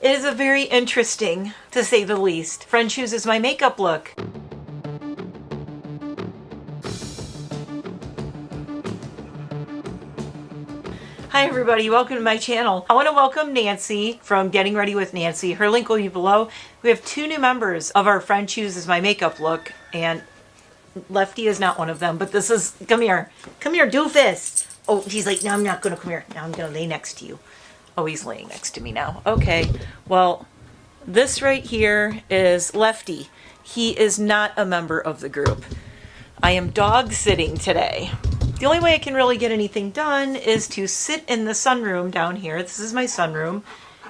It is a very interesting, to say the least, friend chooses my makeup look. Hi everybody, welcome to my channel. I want to welcome Nancy from Getting Ready with Nancy. Her link will be below. We have 2 new members of our Friend Chooses My Makeup look, and Lefty is not one of them, but this is, come here, doofus. Oh, he's like, no, I'm not gonna come here. Now I'm gonna lay next to you. Oh, he's laying next to me now. Okay, well, this right here is Lefty. He is not a member of the group. I am dog sitting today. The only way I can really get anything done is to sit in the sunroom down here. This is my sunroom.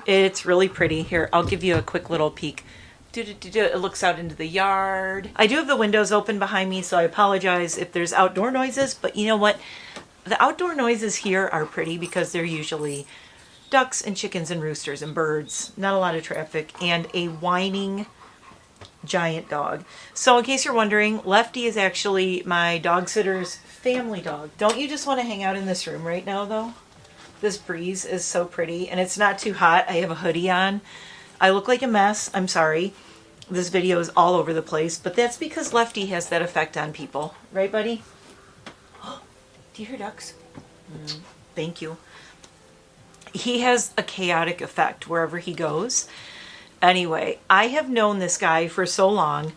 It's really pretty. Here, I'll give you a quick little peek. It looks out into the yard. I do have the windows open behind me, so I apologize if there's outdoor noises, but you know what? The outdoor noises here are pretty because they're usually ducks and chickens and roosters and birds. Not a lot of traffic, and a whining giant dog. So in case you're wondering, Lefty is actually my dog sitter's family dog. Don't you just want to hang out in this room right now though? This breeze is so pretty and it's not too hot. I have a hoodie on. I look like a mess. I'm sorry. This video is all over the place, but that's because Lefty has that effect on people. Right, buddy? Do you hear ducks? Thank you. He has a chaotic effect wherever he goes. Anyway, I have known this guy for so long,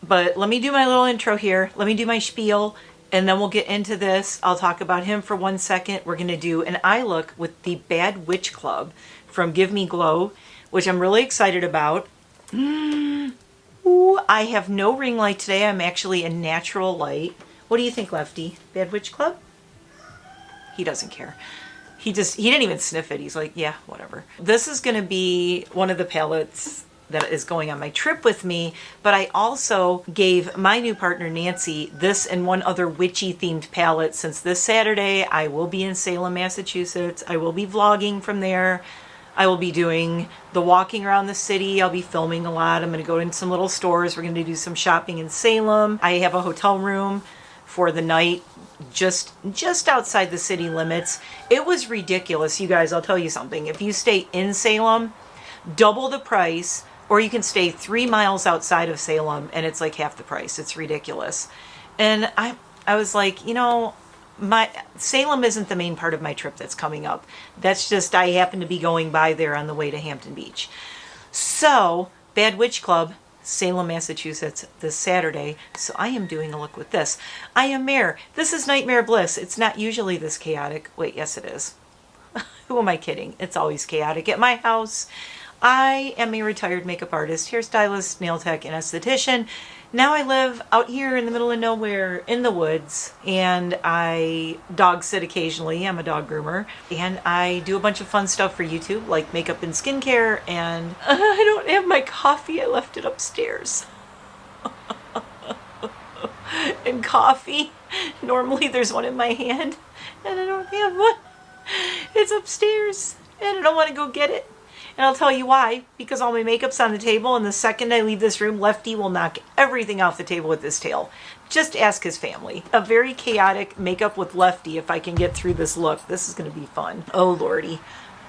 but let me do my little intro here. Let me do my spiel, and then we'll get into this. I'll talk about him for 1 second. We're going to do an eye look with the Bad Witch Club from Give Me Glow, which I'm really excited about. Ooh, I have no ring light today. I'm actually a natural light. What do you think, Lefty? Bad Witch Club? He doesn't care. He didn't even sniff it. He's like, yeah, whatever. This is going to be one of the palettes that is going on my trip with me, but I also gave my new partner, Nancy, this and one other witchy themed palette, since this Saturday I will be in Salem, Massachusetts. I will be vlogging from there. I will be doing the walking around the city. I'll be filming a lot. I'm going to go in some little stores. We're going to do some shopping in Salem. I have a hotel room for the night just outside the city limits. It was ridiculous, you guys. I'll tell you something. If you stay in Salem, double the price, or you can stay 3 miles outside of Salem and it's like half the price. It's ridiculous. And I was like, you know, Salem isn't the main part of my trip that's coming up. That's just, I happen to be going by there on the way to Hampton Beach. So, Bad Witch Club, Salem, Massachusetts, this Saturday. So I am doing a look with this. I am Mare. This is Nightmare Bliss. It's not usually this chaotic. Wait, yes it is. Who am I kidding? It's always chaotic at my house. I am a retired makeup artist, hairstylist, nail tech, and esthetician. Now I live out here in the middle of nowhere in the woods, and I dog sit occasionally. I'm a dog groomer, and I do a bunch of fun stuff for YouTube, like makeup and skincare, and I don't have my coffee. I left it upstairs. And coffee, normally there's one in my hand, and I don't have one. It's upstairs, and I don't want to go get it. And I'll tell you why, because all my makeup's on the table, and the second I leave this room, Lefty will knock everything off the table with his tail. Just ask his family. A very chaotic makeup with Lefty if I can get through this look. This is going to be fun. Oh, lordy.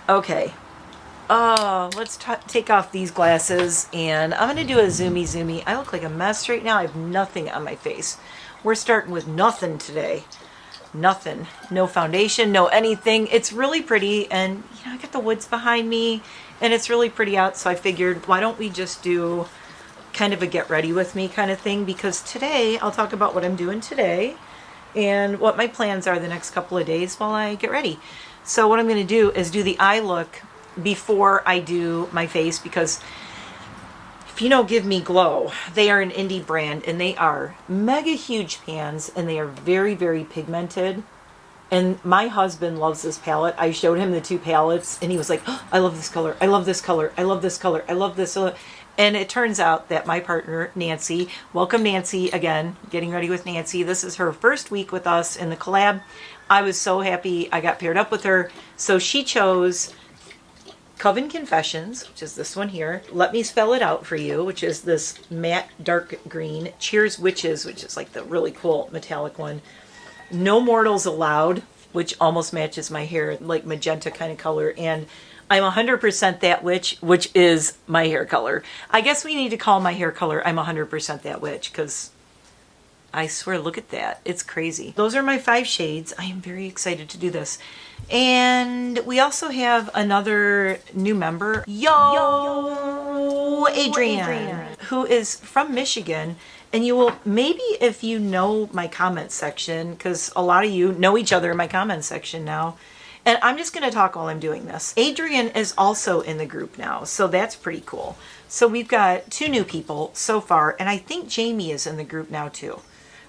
Okay. Let's take off these glasses, and I'm going to do a zoomy. I look like a mess right now. I have nothing on my face. We're starting with nothing today. Nothing. No foundation, no anything. It's really pretty, and you know, I got the woods behind me, and it's really pretty out, so I figured, why don't we just do kind of a get ready with me kind of thing, because today I'll talk about what I'm doing today and what my plans are the next couple of days while I get ready. So what I'm going to do is do the eye look before I do my face, because if you know Give Me Glow, they are an indie brand, and they are mega huge pans, and they are very, very pigmented. And my husband loves this palette. I showed him the 2 palettes, and he was like, oh, I love this color. I love this color. I love this color. I love this. And it turns out that my partner, Nancy, welcome Nancy again, Getting Ready with Nancy. This is her first week with us in the collab. I was so happy I got paired up with her. So she chose Coven Confessions, which is this one here. Let me spell it out for you, which is this matte dark green. Cheers Witches, which is like the really cool metallic one. No Mortals Allowed, which almost matches my hair, like magenta kind of color. And I'm 100% that witch, which is my hair color. I guess we need to call my hair color I'm 100% that witch, because I swear, look at that. It's crazy. Those are my 5 shades. I am very excited to do this. And we also have another new member. Yo, Adrian, who is from Michigan. And you will, maybe if you know my comment section, because a lot of you know each other in my comment section now. And I'm just going to talk while I'm doing this. Adrian is also in the group now, so that's pretty cool. So we've got 2 new people so far, and I think Jamie is in the group now too.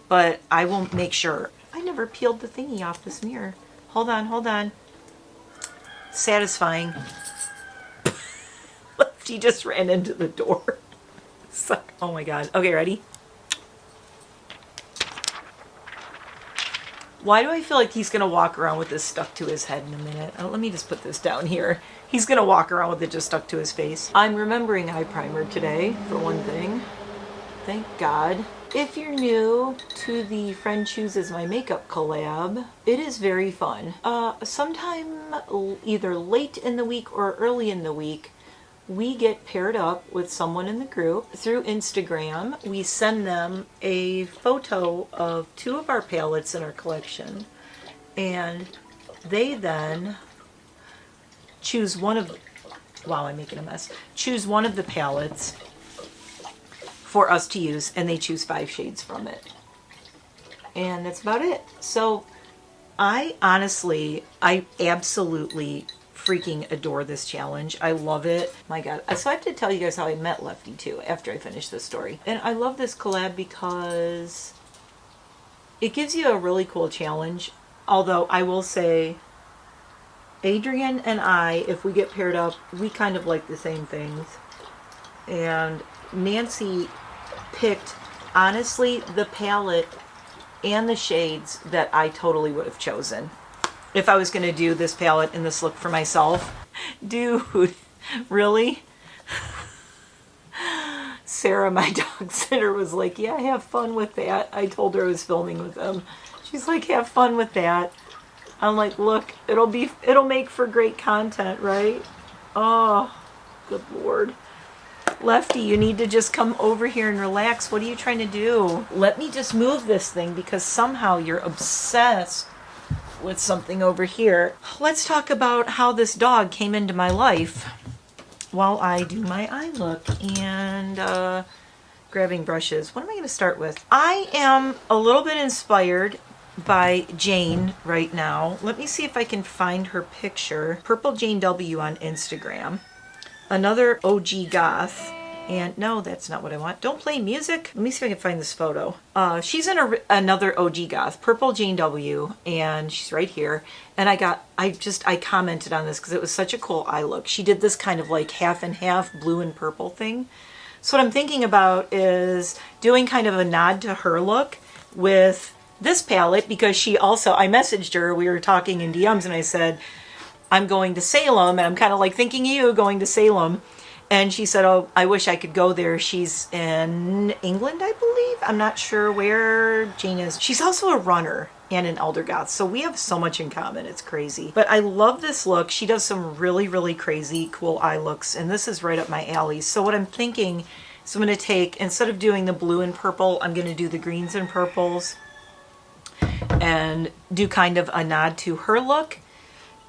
But I will make sure. I never peeled the thingy off this mirror. Hold on, hold on. Satisfying. He just ran into the door. Oh my god. Okay, ready? Why do I feel like he's going to walk around with this stuck to his head in a minute? Let me just put this down here. He's going to walk around with it just stuck to his face. I'm remembering eye primer today, for one thing. Thank God. If you're new to the Friend Chooses My Makeup collab, it is very fun. Sometime either late in the week or early in the week, we get paired up with someone in the group through Instagram. We send them a photo of 2 of our palettes in our collection, and they then choose one of, wow, I'm making a mess, choose one of the palettes for us to use, and they choose 5 shades from it. And that's about it. So I absolutely freaking adore this challenge. I love it. My god. So I have to tell you guys how I met Lefty too after I finish this story. And I love this collab because it gives you a really cool challenge. Although I will say, Adrian and I, if we get paired up, we kind of like the same things. And Nancy picked, honestly, the palette and the shades that I totally would have chosen if I was going to do this palette and this look for myself. Dude, really? Sarah, my dog sitter, was like, yeah, have fun with that. I told her I was filming with them. She's like, have fun with that. I'm like, look, it'll make for great content, right? Oh, good Lord. Lefty, you need to just come over here and relax. What are you trying to do? Let me just move this thing because somehow you're obsessed with something over here. Let's talk about how this dog came into my life while I do my eye look and grabbing brushes. What am I going to start with? I am a little bit inspired by Jane right now. Let me see if I can find her picture. Purple Jane W on Instagram. Another OG goth. And no, that's not what I want. Don't play music. Let me see if I can find this photo. She's in another OG goth, Purple Jane W, and she's right here. And I commented on this because it was such a cool eye look. She did this kind of like half and half blue and purple thing. So what I'm thinking about is doing kind of a nod to her look with this palette, because she also, I messaged her, we were talking in DMs, and I said, I'm going to Salem, and I'm kind of like thinking of you going to Salem. And she said, oh, I wish I could go there. She's in England, I believe. I'm not sure where Jane is. She's also a runner and an elder goth, so we have so much in common. It's crazy. But I love this look. She does some really, really crazy, cool eye looks, and this is right up my alley. So what I'm thinking is I'm going to take, instead of doing the blue and purple, I'm going to do the greens and purples and do kind of a nod to her look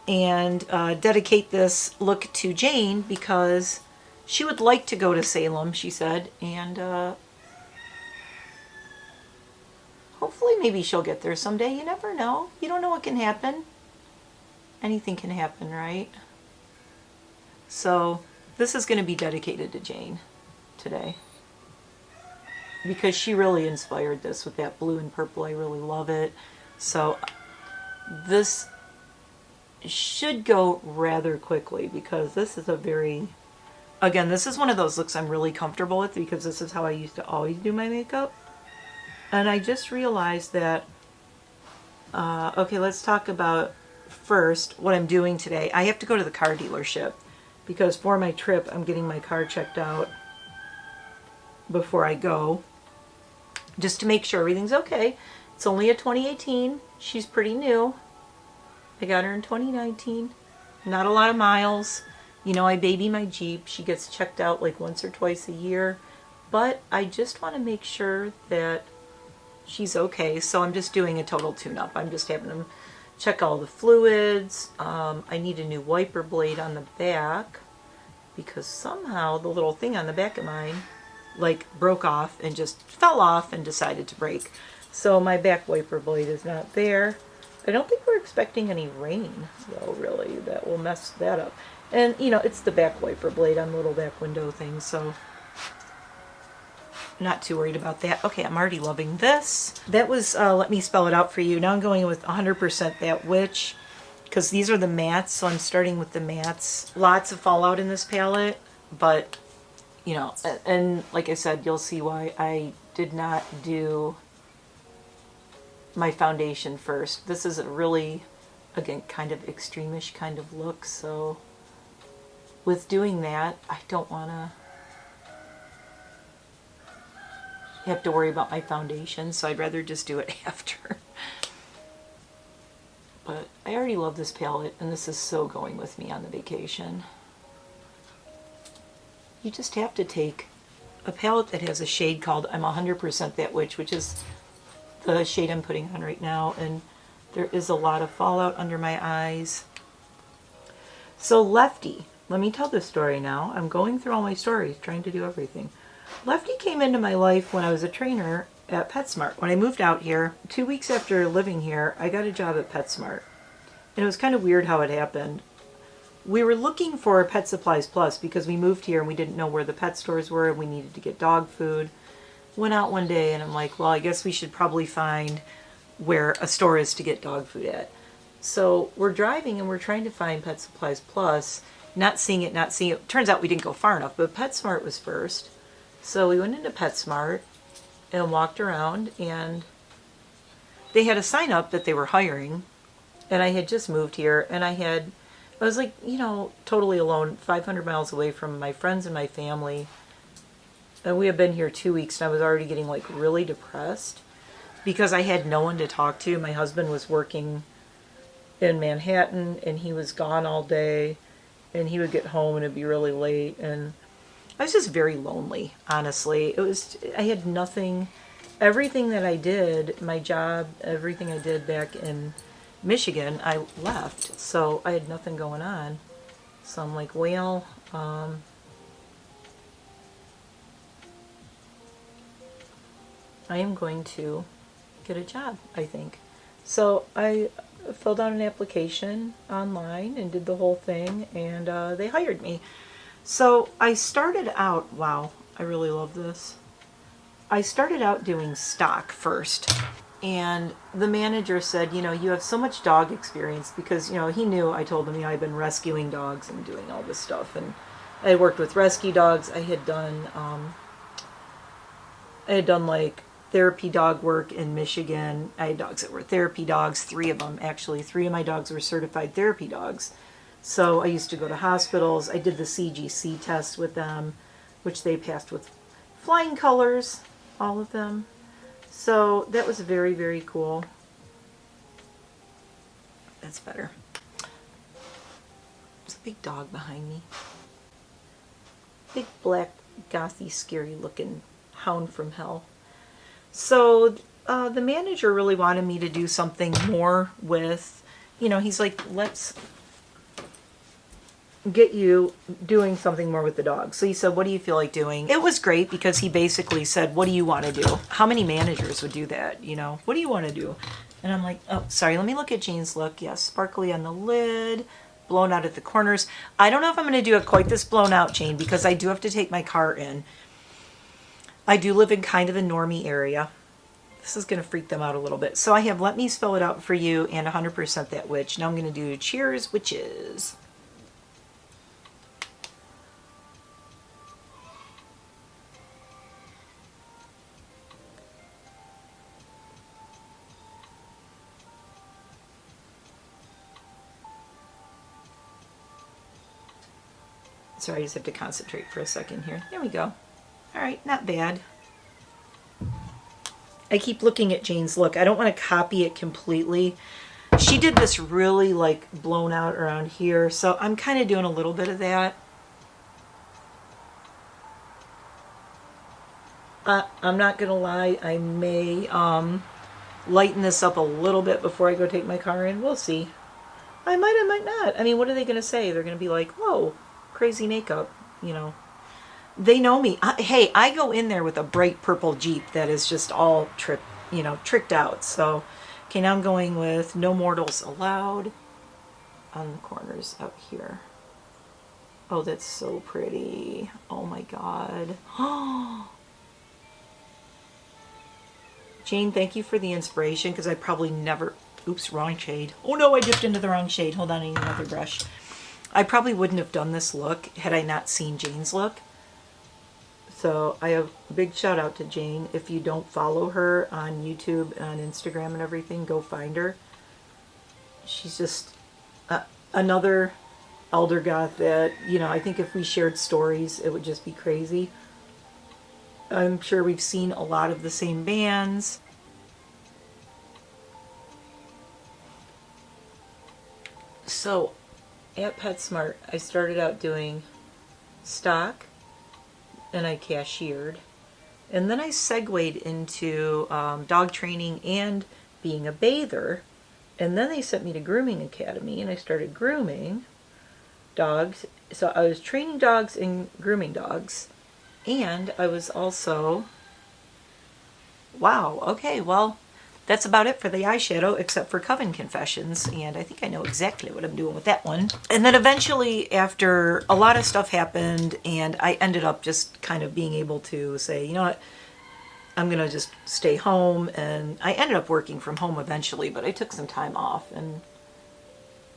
and dedicate this look to Jane because she would like to go to Salem, she said, and hopefully maybe she'll get there someday. You never know. You don't know what can happen. Anything can happen, right? So this is going to be dedicated to Jane today because she really inspired this with that blue and purple. I really love it. So this should go rather quickly because this is a very... Again, this is one of those looks I'm really comfortable with because this is how I used to always do my makeup. And I just realized that, okay, let's talk about first what I'm doing today. I have to go to the car dealership because for my trip, I'm getting my car checked out before I go, just to make sure everything's okay. It's only a 2018. She's pretty new. I got her in 2019. Not a lot of miles. You know, I baby my Jeep. She gets checked out like once or twice a year. But I just want to make sure that she's okay. So I'm just doing a total tune-up. I'm just having them check all the fluids. I need a new wiper blade on the back because somehow the little thing on the back of mine like broke off and just fell off and decided to break. So my back wiper blade is not there. I don't think we're expecting any rain though, really. That will mess that up. And you know, it's the back wiper blade on the little back window thing, so not too worried about that. Okay, I'm already loving this. That was, let me spell it out for you. Now I'm going with 100% That Witch, because these are the mattes, so I'm starting with the mattes. Lots of fallout in this palette, but, you know, and like I said, you'll see why I did not do my foundation first. This is a really, again, kind of extreme-ish kind of look, so with doing that, I don't want to have to worry about my foundation, so I'd rather just do it after. But I already love this palette, and this is so going with me on the vacation. You just have to take a palette that has a shade called I'm 100% That Witch, which is the shade I'm putting on right now, and there is a lot of fallout under my eyes. So Lefty, let me tell this story now. I'm going through all my stories, trying to do everything. Lefty came into my life when I was a trainer at PetSmart. When I moved out here, 2 weeks after living here, I got a job at PetSmart. And it was kind of weird how it happened. We were looking for Pet Supplies Plus because we moved here and we didn't know where the pet stores were and we needed to get dog food. Went out one day and I'm like, well, I guess we should probably find where a store is to get dog food at. So we're driving and we're trying to find Pet Supplies Plus, not seeing it. Turns out we didn't go far enough, but PetSmart was first. So we went into PetSmart and walked around, and they had a sign up that they were hiring, and I had just moved here, and I was like, you know, totally alone, 500 miles away from my friends and my family, and we had been here 2 weeks, and I was already getting like really depressed because I had no one to talk to. My husband was working in Manhattan, and he was gone all day, and he would get home and it'd be really late, and I was just very lonely, honestly. I had nothing, everything that I did, my job, everything I did back in Michigan, I left. So I had nothing going on. So I'm like, well, I am going to get a job, I think. So I filled out an application online and did the whole thing, and they hired me. So I started out, wow, I really love this. I started out doing stock first, and the manager said, you know, you have so much dog experience because, you know, he knew, I told him, you know, I've been rescuing dogs and doing all this stuff, and I had worked with rescue dogs. I had done like therapy dog work in Michigan. I had dogs that were therapy dogs, 3 of them actually. 3 of my dogs were certified therapy dogs. So I used to go to hospitals. I did the CGC test with them, which they passed with flying colors, all of them. So that was very, very cool. That's better. There's a big dog behind me. Big black, gothy, scary looking hound from hell. So the manager really wanted me to do something more with, you know, he's like, let's get you doing something more with the dog. So he said, what do you feel like doing? It was great because he basically said, what do you want to do? How many managers would do that? You know, what do you want to do? And I'm like, oh, sorry, let me look at Jane's look. Yes, sparkly on the lid, blown out at the corners. I don't know if I'm going to do it quite this blown out, Jane, because I do have to take my car in. I do live in kind of a normie area. This is going to freak them out a little bit. So I have Let Me Spell It Out For You and 100% That Witch. Now I'm going to do Cheers Witches. Sorry, I just have to concentrate for a second here. There we go. All right, not bad. I keep looking at Jane's look. I don't want to copy it completely. She did this really like blown out around here, so I'm kind of doing a little bit of that. I'm not gonna lie, I may lighten this up a little bit before I go take my car in. We'll see. I might not. I mean, what are they gonna say? They're gonna be like, whoa, crazy makeup, you know. They know me. Hey, I go in there with a bright purple Jeep that is just all tricked out. So, okay, now I'm going with No Mortals Allowed on the corners up here. Oh, that's so pretty. Oh my God. Jane, thank you for the inspiration, because I probably never... Oops, wrong shade. Oh no, I dipped into the wrong shade. Hold on, I need another brush. I probably wouldn't have done this look had I not seen Jane's look. So I have a big shout out to Jane. If you don't follow her on YouTube and on Instagram and everything, go find her. She's just another elder goth that, you know, I think if we shared stories, it would just be crazy. I'm sure we've seen a lot of the same bands. So at PetSmart, I started out doing stock, and I cashiered. And then I segued into dog training and being a bather. And then they sent me to Grooming Academy, and I started grooming dogs. So I was training dogs and grooming dogs. And I was also... Wow, okay, well, that's about it for the eyeshadow, except for Coven Confessions, and I think I know exactly what I'm doing with that one. And then eventually, after a lot of stuff happened, and I ended up just kind of being able to say, you know what, I'm gonna just stay home, and I ended up working from home eventually, but I took some time off, and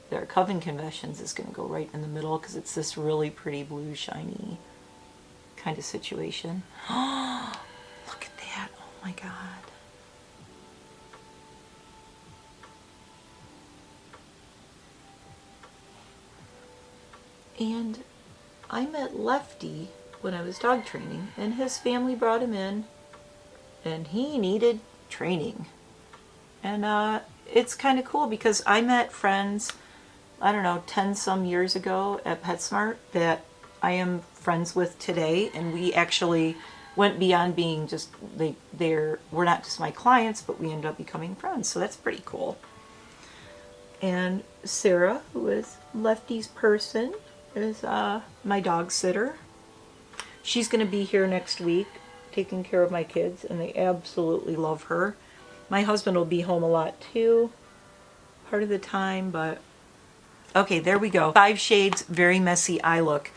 there, Coven Confessions is gonna go right in the middle, because it's this really pretty blue, shiny kind of situation. Oh, look at that, oh my God. And I met Lefty when I was dog training, and his family brought him in, and he needed training. And it's kind of cool because I met friends, I don't know, 10 some years ago at PetSmart that I am friends with today, and we actually went beyond being just, we're not just my clients, but we ended up becoming friends, so that's pretty cool. And Sarah, who is Lefty's person, is my dog sitter. She's going to be here next week taking care of my kids, and they absolutely love her. My husband will be home a lot too, part of the time, but okay, there we go. 5 shades, very messy eye look.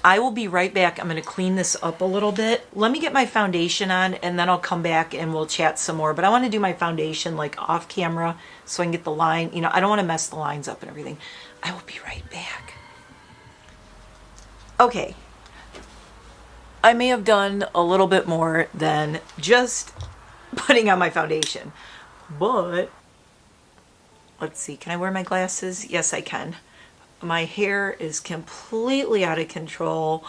I will be right back. I'm going to clean this up a little bit. Let me get my foundation on, and then I'll come back and we'll chat some more. But I want to do my foundation like off camera so I can get the line. You know, I don't want to mess the lines up and everything. I will be right back. Okay. I may have done a little bit more than just putting on my foundation. But let's see. Can I wear my glasses? Yes, I can. My hair is completely out of control.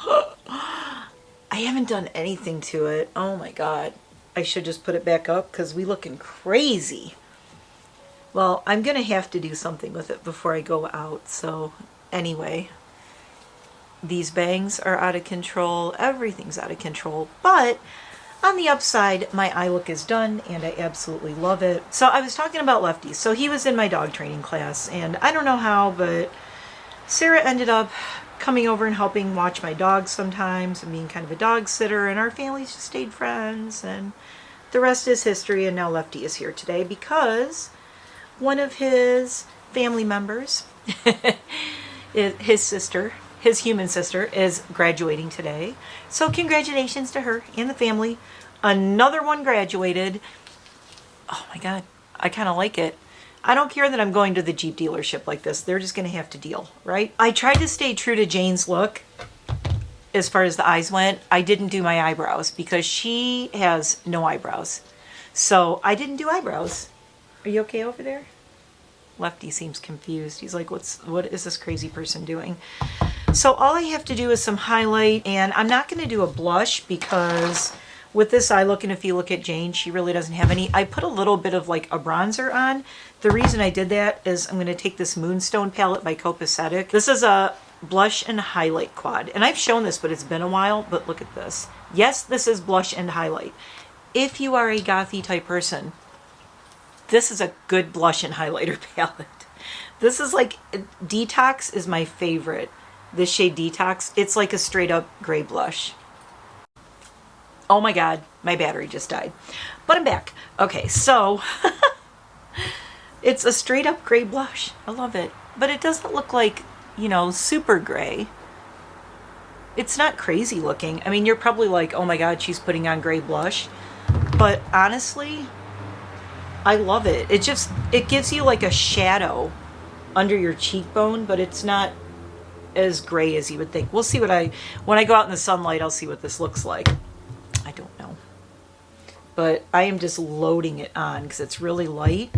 I haven't done anything to it. Oh my God. I should just put it back up because we looking crazy. Well, I'm going to have to do something with it before I go out. So anyway, these bangs are out of control. Everything's out of control. But on the upside, my eye look is done and I absolutely love it. So I was talking about Lefty. So he was in my dog training class, and I don't know how, but Sarah ended up coming over and helping watch my dogs sometimes and being kind of a dog sitter, and our families just stayed friends, and the rest is history. And now Lefty is here today because one of his family members, his sister, his human sister, is graduating today. So congratulations to her and the family. Another one graduated. Oh my God, I kind of like it. I don't care that I'm going to the Jeep dealership like this. They're just going to have to deal, right? I tried to stay true to Jane's look as far as the eyes went. I didn't do my eyebrows because she has no eyebrows. So I didn't do eyebrows. Are you okay over there? Lefty seems confused. He's like, what is this crazy person doing? So all I have to do is some highlight, and I'm not going to do a blush because with this eye look, and if you look at Jane, she really doesn't have any. I put a little bit of like a bronzer on the reason I did that is I'm going to take this Moonstone palette by Copacetic. This is a blush and highlight quad. And I've shown this, but it's been a while. But look at this. Yes, this is blush and highlight. If you are a gothy type person, this is a good blush and highlighter palette. This is like, Detox is my favorite. This shade Detox, it's like a straight up gray blush. Oh my God, my battery just died. But I'm back. Okay, so it's a straight up gray blush. I love it. But it doesn't look like, you know, super gray. It's not crazy looking. I mean, you're probably like, oh my God, she's putting on gray blush. But honestly, I love it. It gives you like a shadow under your cheekbone, but it's not as gray as you would think. We'll see when I go out in the sunlight, I'll see what this looks like. I don't know. But I am just loading it on because it's really light.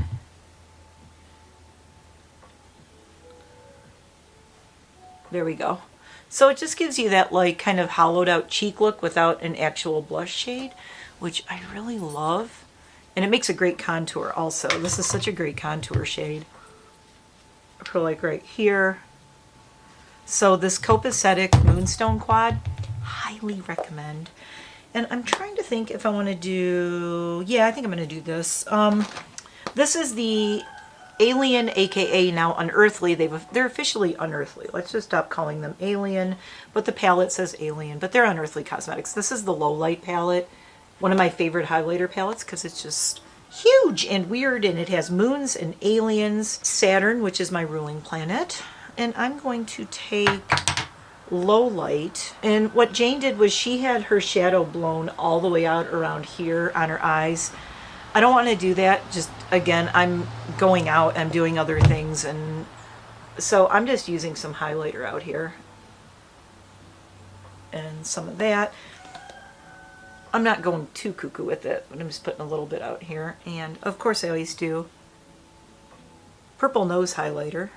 There we go. So it just gives you that like kind of hollowed out cheek look without an actual blush shade, which I really love. And it makes a great contour also. This is such a great contour shade for like right here. So this Copacetic Moonstone quad, highly recommend. And I'm trying to think if I want to do, yeah, I think I'm going to do this. This is the Alien, aka now Unearthly. They're officially Unearthly. Let's just stop calling them Alien, but the palette says Alien, but they're Unearthly Cosmetics. This is the Low Light palette, one of my favorite highlighter palettes because it's just huge and weird, and it has moons and aliens, Saturn, which is my ruling planet. And I'm going to take Low Light, and what Jane did was she had her shadow blown all the way out around here on her eyes. I don't want to do that. Just again, I'm going out, I'm doing other things, and so I'm just using some highlighter out here and some of that. I'm not going too cuckoo with it, but I'm just putting a little bit out here. And of course I always do purple nose highlighter.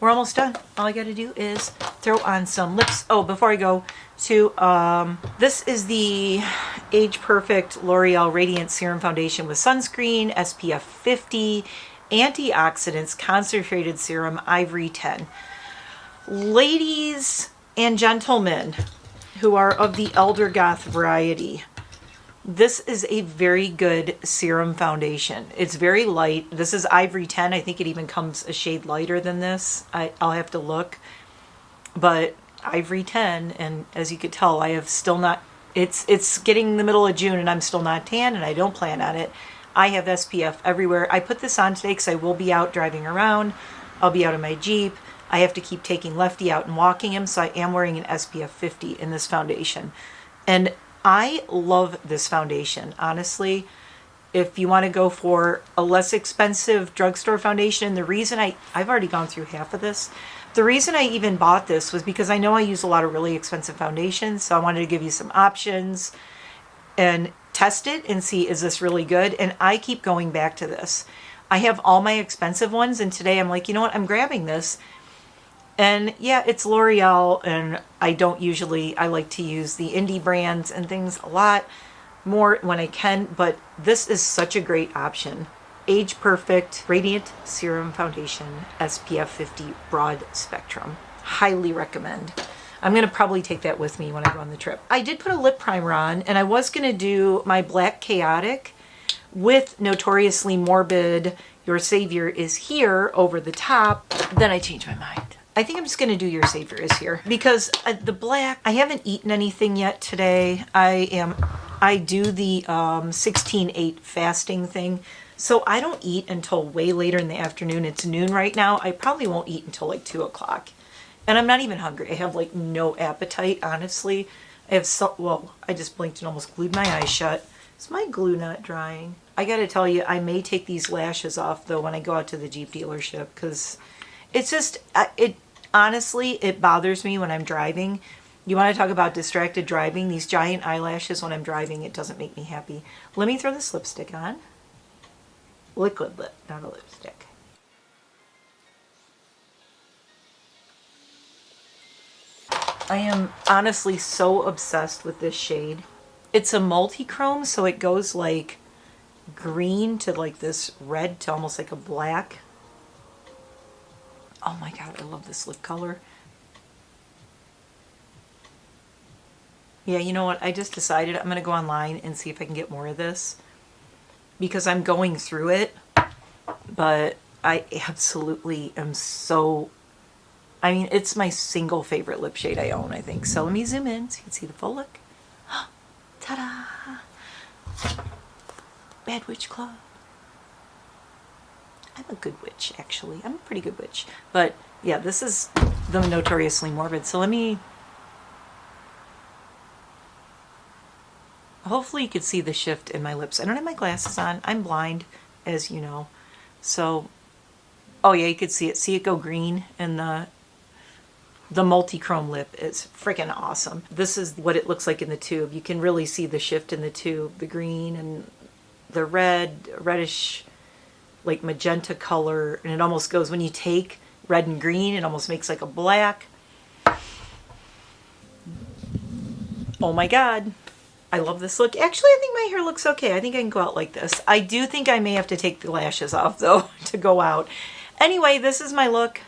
We're almost done. All I got to do is throw on some lips. Oh, before I go to, this is the Age Perfect L'Oreal Radiant Serum Foundation with sunscreen, SPF 50, antioxidants, concentrated serum, Ivory 10. Ladies and gentlemen who are of the elder goth variety, this is a very good serum foundation. It's very light. This is Ivory 10. I think it even comes a shade lighter than this. I'll have to look. But Ivory 10, and as you could tell, I have still not, it's getting the middle of June and I'm still not tan, and I don't plan on it. I have SPF everywhere. I put this on today because I will be out driving around. I'll be out in my Jeep. I have to keep taking Lefty out and walking him, so I am wearing an SPF 50 in this foundation. And I love this foundation, honestly. If you want to go for a less expensive drugstore foundation, the reason I've already gone through half of this. The reason I even bought this was because I know I use a lot of really expensive foundations, so I wanted to give you some options and test it and see, is this really good? And I keep going back to this. I have all my expensive ones, and today I'm like, you know what, I'm grabbing this. And yeah, it's L'Oreal, and I like to use the indie brands and things a lot more when I can, but this is such a great option. Age Perfect Radiant Serum Foundation, SPF 50 Broad Spectrum. Highly recommend. I'm going to probably take that with me when I go on the trip. I did put a lip primer on, and I was going to do my Black Chaotic with Notoriously Morbid Your Savior Is Here over the top. Then I changed my mind. I think I'm just going to do Your Savior Is Here because the black, I haven't eaten anything yet today. I do the 16/8 fasting thing. So I don't eat until way later in the afternoon. It's noon right now. I probably won't eat until like 2 o'clock. And I'm not even hungry. I have like no appetite, honestly. I just blinked and almost glued my eyes shut. Is my glue not drying? I got to tell you, I may take these lashes off though when I go out to the Jeep dealership because it's just, honestly, it bothers me when I'm driving. You want to talk about distracted driving? These giant eyelashes when I'm driving, it doesn't make me happy. Let me throw this lipstick on. Liquid lip, not a lipstick. I am honestly so obsessed with this shade. It's a multi-chrome, so it goes like green to like this red to almost like a black. Oh my God, I love this lip color. Yeah, you know what? I just decided I'm going to go online and see if I can get more of this because I'm going through it, but I absolutely am so, I mean, it's my single favorite lip shade I own, I think. So let me zoom in so you can see the full look. Ta-da! Bad Witch Club. I'm a good witch, actually. I'm a pretty good witch. But yeah, this is the Notoriously Morbid. So let me... Hopefully you can see the shift in my lips. I don't have my glasses on. I'm blind, as you know. So, oh yeah, you could see it. See it go green in the multi-chrome lip. Is freaking awesome. This is what it looks like in the tube. You can really see the shift in the tube. The green and the red, reddish, like magenta color. And it almost goes, when you take red and green, it almost makes like a black. Oh my God. I love this look. Actually, I think my hair looks okay. I think I can go out like this. I do think I may have to take the lashes off, though, to go out. Anyway, this is my look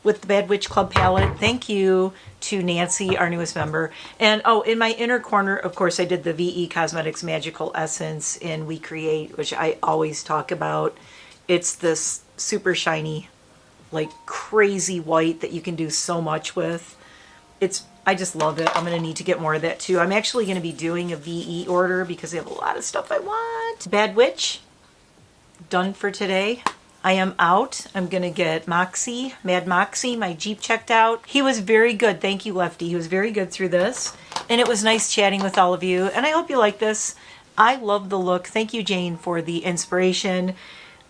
with the Bad Witch Club palette. Thank you to Nancy, our newest member. And, oh, in my inner corner, of course, I did the VE Cosmetics Magickal Essence in We Create, which I always talk about. It's this super shiny, like, crazy white that you can do so much with. I just love it. I'm going to need to get more of that too. I'm actually going to be doing a VE order because they have a lot of stuff I want. Bad Witch, done for today. I am out. I'm going to get Moxie, Mad Moxie, my Jeep checked out. He was very good. Thank you, Lefty. He was very good through this. And it was nice chatting with all of you. And I hope you like this. I love the look. Thank you, Jane, for the inspiration.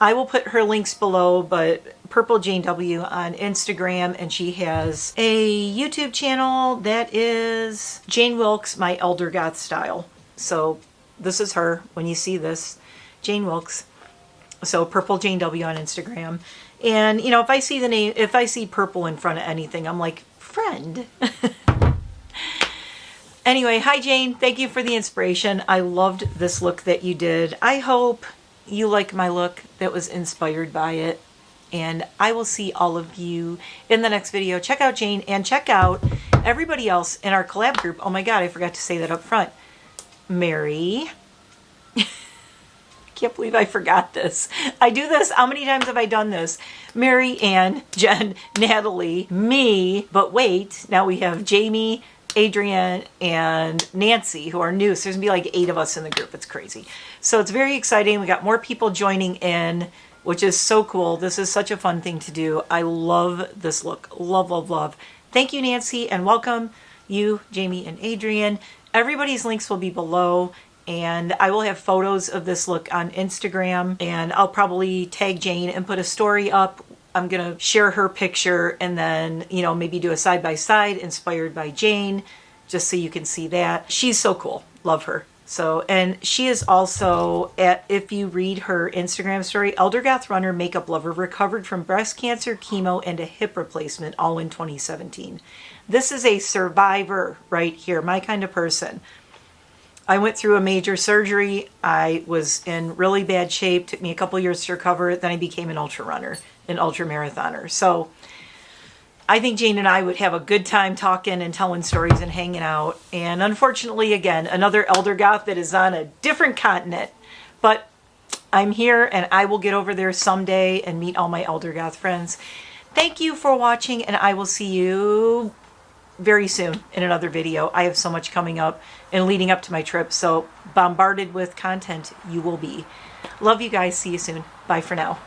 I will put her links below, but Purple Jane W on Instagram, and she has a YouTube channel that is Jane Wilkes, My Elder Goth Style. So this is her when you see this, Jane Wilkes. So Purple Jane W on Instagram. And you know, if I see the name, if I see purple in front of anything, I'm like, friend. Anyway, hi Jane, thank you for the inspiration. I loved this look that you did. I hope you like my look that was inspired by it. And I will see all of you in the next video. Check out Jane and check out everybody else in our collab group. Oh my God, I forgot to say that up front. Mary. I can't believe I forgot this. I do this. How many times have I done this? Mary, Ann, Jen, Natalie, me. But wait, now we have Jamie, Adrienne, and Nancy, who are new. So there's gonna be like 8 of us in the group. It's crazy. So it's very exciting. We got more people joining in, which is so cool. This is such a fun thing to do. I love this look. Love, love, love. Thank you, Nancy, and welcome you, Jamie, and Adrienne. Everybody's links will be below, and I will have photos of this look on Instagram, and I'll probably tag Jane and put a story up. I'm going to share her picture and then, you know, maybe do a side-by-side inspired by Jane, just so you can see that. She's so cool. Love her. So, and she is also, if you read her Instagram story, Elder Goth Runner Makeup Lover, recovered from breast cancer, chemo, and a hip replacement, all in 2017. This is a survivor right here, my kind of person. I went through a major surgery. I was in really bad shape. Took me a couple years to recover. Then I became an ultra runner, an ultra marathoner. So I think Jane and I would have a good time talking and telling stories and hanging out. And unfortunately, again, another Elder Goth that is on a different continent. But I'm here and I will get over there someday and meet all my Elder Goth friends. Thank you for watching, and I will see you very soon in another video. I have so much coming up and leading up to my trip, so bombarded with content you will be. Love you guys. See you soon. Bye for now.